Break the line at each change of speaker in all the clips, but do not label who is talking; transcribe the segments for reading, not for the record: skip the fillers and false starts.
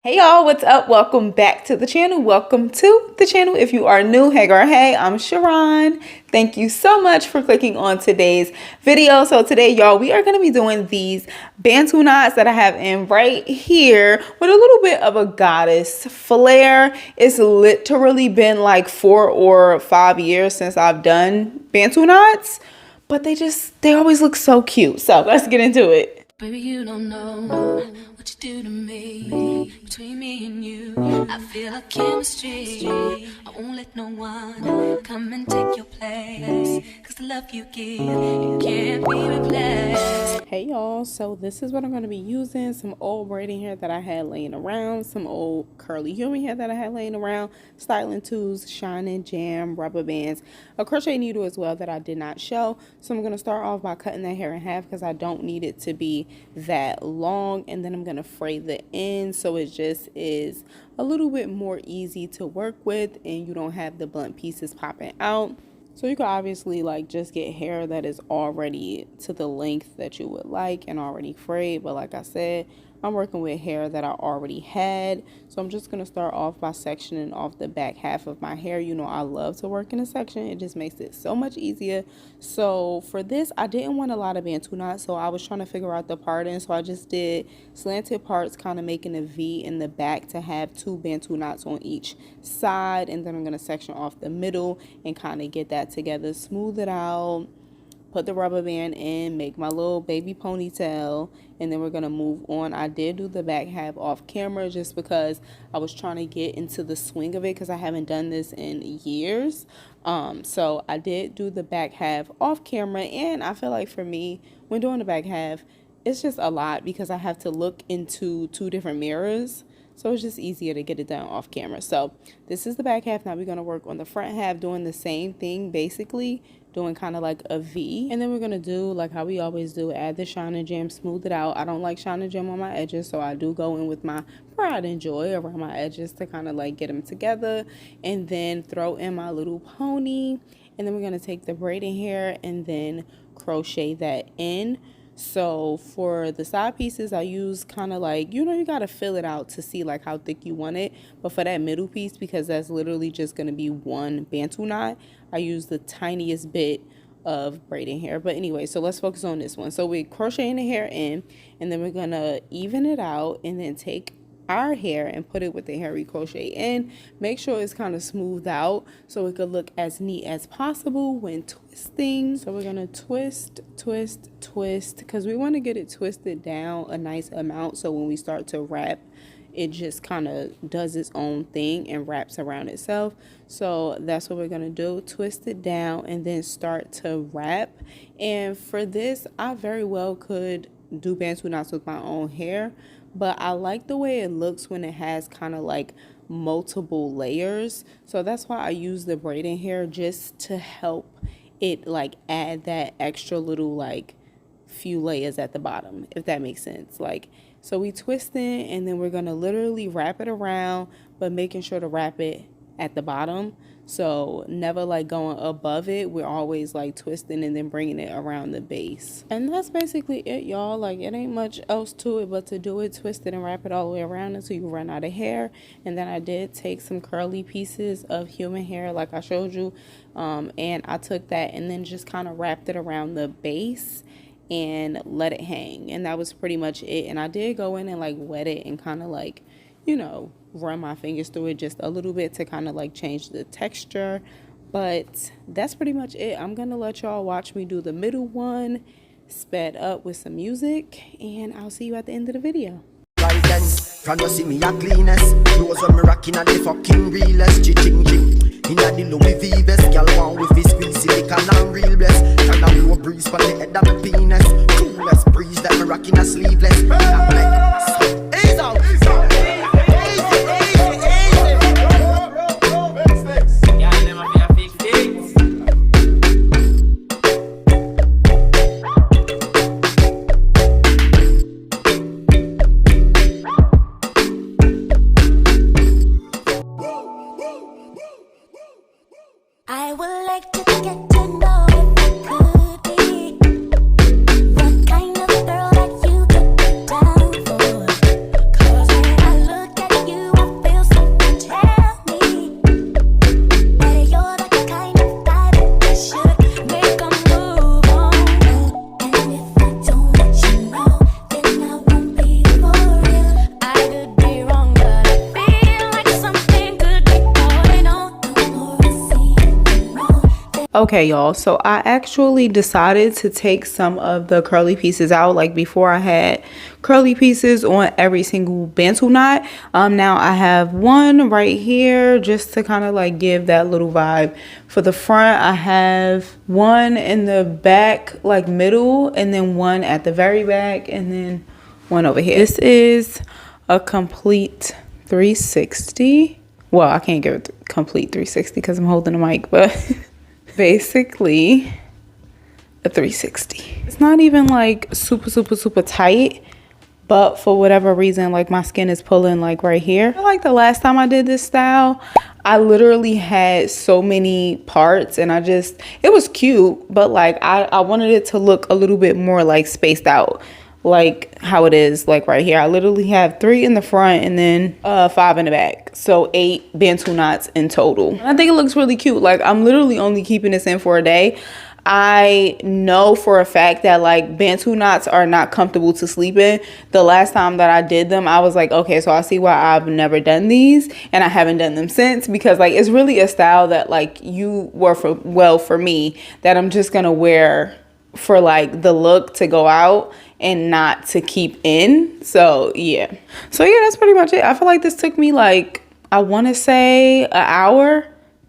Hey y'all, what's up? Welcome back to the channel. Welcome to the channel. If you are new, hey girl, hey, I'm Sharron. Thank you so much for clicking on today's video. So today, y'all, we are going to be doing these Bantu knots that I have in right here with a little bit of a goddess flair. It's literally been like 4 or 5 years since I've done Bantu knots, but they always look so cute. So let's get into it.
Baby, you don't know what you do to me. Between me and you, I feel like chemistry. I won't let no one come and take your place. Cause the love you give, it can't be replaced.
Hey y'all, so this is what I'm going to be using. Some old braiding hair that I had laying around, some old curly human hair that I had laying around, styling tools, shining jam, rubber bands, a crochet needle as well that I did not show. So I'm going to start off by cutting that hair in half because I don't need it to be that long, and then I'm going to fray the ends so it just is a little bit more easy to work with and you don't have the blunt pieces popping out. So you could obviously like just get hair that is already to the length that you would like and already frayed, but like I said, I'm working with hair that I already had. So I'm just going to start off by sectioning off the back half of my hair. You know, I love to work in a section. It just makes it so much easier. So for this, I didn't want a lot of Bantu knots, so I was trying to figure out the parting. So I just did slanted parts, kind of making a V in the back to have 2 Bantu knots on each side. And then I'm going to section off the middle and kind of get that together, smooth it out, put the rubber band in, make my little baby ponytail, and then we're going to move on. I did do the back half off camera just because I was trying to get into the swing of it because I haven't done this in years. So I did do the back half off camera, and I feel like for me, when doing the back half, it's just a lot because I have to look into 2 different mirrors. So it's just easier to get it done off camera. So this is the back half. Now we're going to work on the front half doing the same thing, basically doing kind of like a V. And then we're going to do like how we always do, add the shine and jam, smooth it out. I don't like shine and jam on my edges, so I do go in with my pride and joy around my edges to kind of like get them together, and then throw in my little pony. And then we're going to take the braiding hair and then crochet that in. So for the side pieces, I use kind of like, you know, you got to fill it out to see like how thick you want it. But for that middle piece, because that's literally just going to be 1 Bantu knot, I use the tiniest bit of braiding hair. But anyway, so let's focus on this one. So we're crocheting the hair in, and then we're going to even it out and then take our hair and put it with the hair we crochet in. Make sure it's kind of smoothed out so it could look as neat as possible when twisting. So we're gonna twist, twist, twist, because we want to get it twisted down a nice amount so when we start to wrap, it just kind of does its own thing and wraps around itself. So that's what we're gonna do, twist it down and then start to wrap. And for this, I very well could do Bantu knots with my own hair, but I like the way it looks when it has kind of like multiple layers. So that's why I use the braiding hair, just to help it like add that extra little like few layers at the bottom, if that makes sense. Like, so we twist it and then we're gonna literally wrap it around, but making sure to wrap it at the bottom. So never like going above it. We're always like twisting and then bringing it around the base. And that's basically it, y'all. Like, it ain't much else to it but to do it, twist it and wrap it all the way around until you run out of hair. And then I did take some curly pieces of human hair like I showed you, and I took that and then just kind of wrapped it around the base and let it hang. And that was pretty much it. And I did go in and like wet it and kind of like, you know, run my fingers through it just a little bit to kind of like change the texture. But that's pretty much it. I'm gonna let y'all watch me do the middle one sped up with some music, and I'll see you at the end of the video.
Right then, from you see me a cleanest, clothes when me rocking at the fucking realest, ching ching. Inna the Louis V vest, girl want with his squeeze silicone and real bless. Can a blow breeze for the head of my penis. Coolest breeze that me rocking a sleeveless. Ease out, ease out.
I would like to get to know if I could be the kind of girl that you could get down for. 'Cause I
Okay, y'all, so I actually decided to take some of the curly pieces out. Like before, I had curly pieces on every single Bantu knot. Now I have one right here just to kind of like give that little vibe. For the front, I have one in the back, like middle, and then one at the very back, and then one over here. This is a complete 360. Well, I can't give it a complete 360 because I'm holding the mic, but basically a 360. It's not even like super tight, but for whatever reason, like my skin is pulling like right here. I feel like the last time I did this style, I literally had so many parts and it was cute, but like I wanted it to look a little bit more like spaced out, like how it is like right here. I literally have 3 in the front and then 5 in the back, so 8 Bantu knots in total. And I think it looks really cute. Like I'm literally only keeping this in for a day. I know for a fact that like Bantu knots are not comfortable to sleep in. The last time that I did them, I was like, okay, so I see why I've never done these and I haven't done them since, because like it's really a style that like for me, that I'm just gonna wear for like the look to go out and not to keep in. So yeah, that's pretty much it. I feel like this took me like, I want to say an hour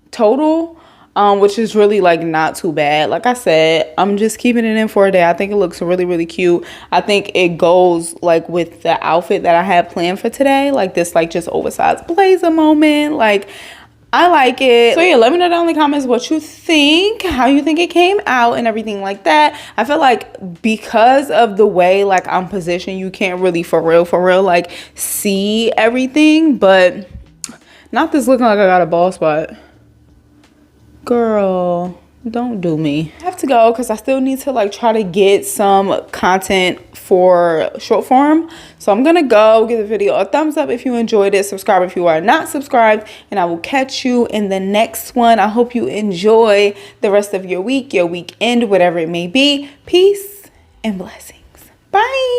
total, which is really like not too bad. Like I said, I'm just keeping it in for a day. I think it looks really cute. I think it goes like with the outfit that I had planned for today, like this like just oversized blazer moment. Like I like it. So yeah, let me know down in the comments what you think, how you think it came out and everything like that. I feel like because of the way like I'm positioned, you can't really for real like see everything, but not this looking like I got a bald spot. Girl, don't do me. I have to go because I still need to like try to get some content for short form. So I'm gonna go. Give the video a thumbs up if you enjoyed it. Subscribe if you are not subscribed, and I will catch you in the next one. I hope you enjoy the rest of your week, your weekend, whatever it may be. Peace and blessings. Bye.